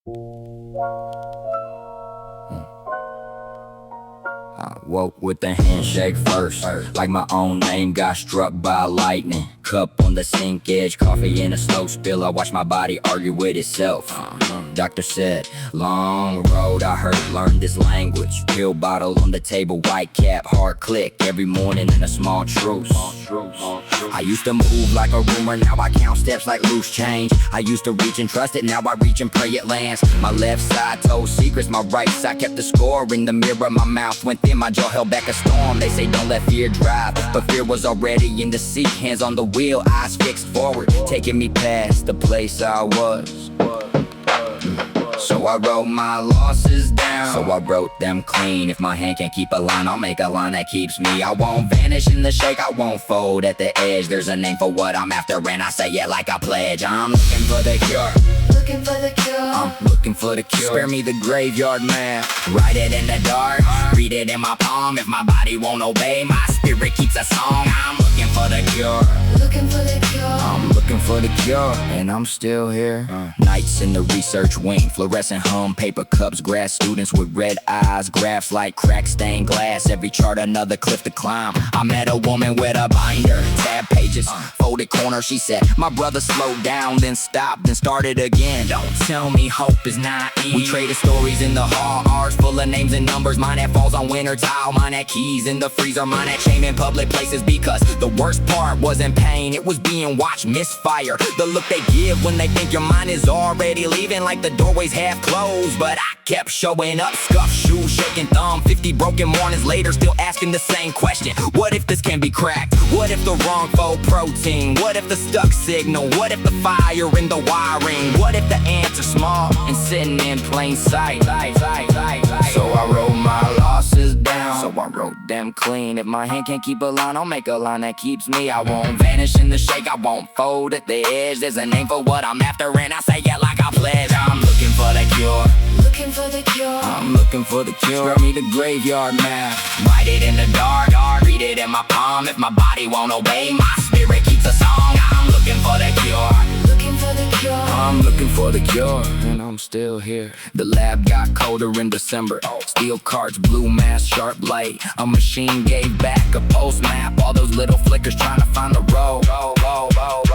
I woke with the handshake first, like my own name got struck by lightning. Cup on the sink edge, coffee in a slow spill. I watched my body argue with itself. Doctor said, long road I heard, learn this language. Pill bottle on the table, white cap, hard click. Every morning in a small truce. I used to move like a rumor, now I count steps like loose change. I used to reach and trust it, now I reach and pray it lands. My left side told secrets, my right side kept the score. In the mirror, my mouth went thin, my jaw held back a storm. They say don't let fear drive, but fear was already in the seat. Hands on the wheel, eyes fixed forward, taking me past the place I was. So I wrote my losses down, so I wrote them clean. If my hand can't keep a line, I'll make a line that keeps me. I won't vanish in the shake, I won't fold at the edge. There's a name for what I'm after and I say it like a pledge. I'm looking for the cure, looking for the cure. I'm looking for the cure. Spare me the graveyard math, write it in the dark, read it in my palm. If my body won't obey, my spirit keeps a song. I'm looking for the cure, looking for the cure. I'm looking for the cure, and I'm still here. Nights in the research wing, fluorescent hum, paper cups, grad students with red eyes, graphs like cracked stained glass. Every chart another cliff to climb. I met a woman with a binder, tab pages, folded corner. She said, my brother slowed down, then stopped, then started again. Don't tell me hope is naive. We traded stories in the hall, ours full of names and numbers. Mine that falls on winter tile, mine that keys in the freezer, mine that shame in public places. Because the worst part wasn't pain, it was being watched misfire. The look they give when they think your mind is already leaving, like the doorway's half closed. But I kept showing up, scuffed shoes, shaking thumb. 50 broken mornings later, still asking the same question. What if this can be cracked? What if the wrong fold protein? What if the stuck signal? What if the fire in the wiring? What if the answer's small and sitting in plain sight? So I wrote my losses down, so I wrote them clean. If my hand can't keep a line, I'll make a line that keeps me. I won't vanish in the shake, I won't fold at the edge. There's a name for what I'm after and I say it like I pledge. I'm looking for the cure, looking for the cure. I'm looking for the cure. Spare me the graveyard math, write it in the dark, read it in my palm. If my body won't obey, my spirit keeps a song. I'm looking for the cure, looking for the cure. I'm looking for the cure, and I'm still here. The lab got colder in December. Steel carts, blue mask, sharp light. A machine gave back a pulse map. All those little flickers trying to find the road.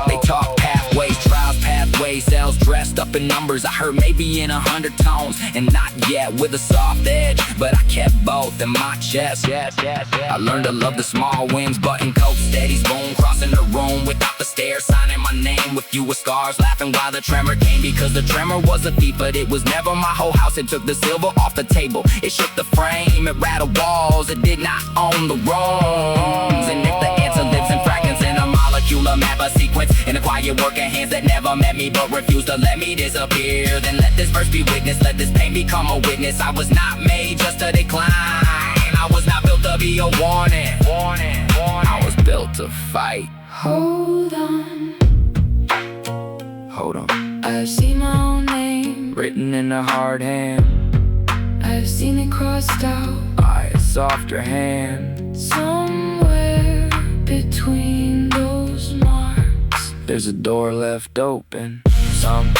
They talk pathways, trials, pathways, cells dressed up in numbers. I heard maybe in 100 tones, and not yet with a soft edge. But I kept both in my chest. I learned to love the small wins, button coat, steady spoon, crossing the room without the stairs, signing my name with fewer scars, laughing while the tremor came. Because the tremor was a thief, but it was never my whole house. It took the silver off the table, it shook the frame, it rattled walls, it did not own the rooms. And if the answer lives in fragments, in a molecule, a map, a sequence, in a quiet work of hands that never met me but refused to let me disappear, then let this verse be witness, let this pain become a witness. I was not made just to decline, I was not built to be a warning. I was built to fight. Hold on, Hold on, I've seen my own name, written in a hard hand. I've seen it crossed out I a softer hand. somewhere between those marks. There's a door left open. Some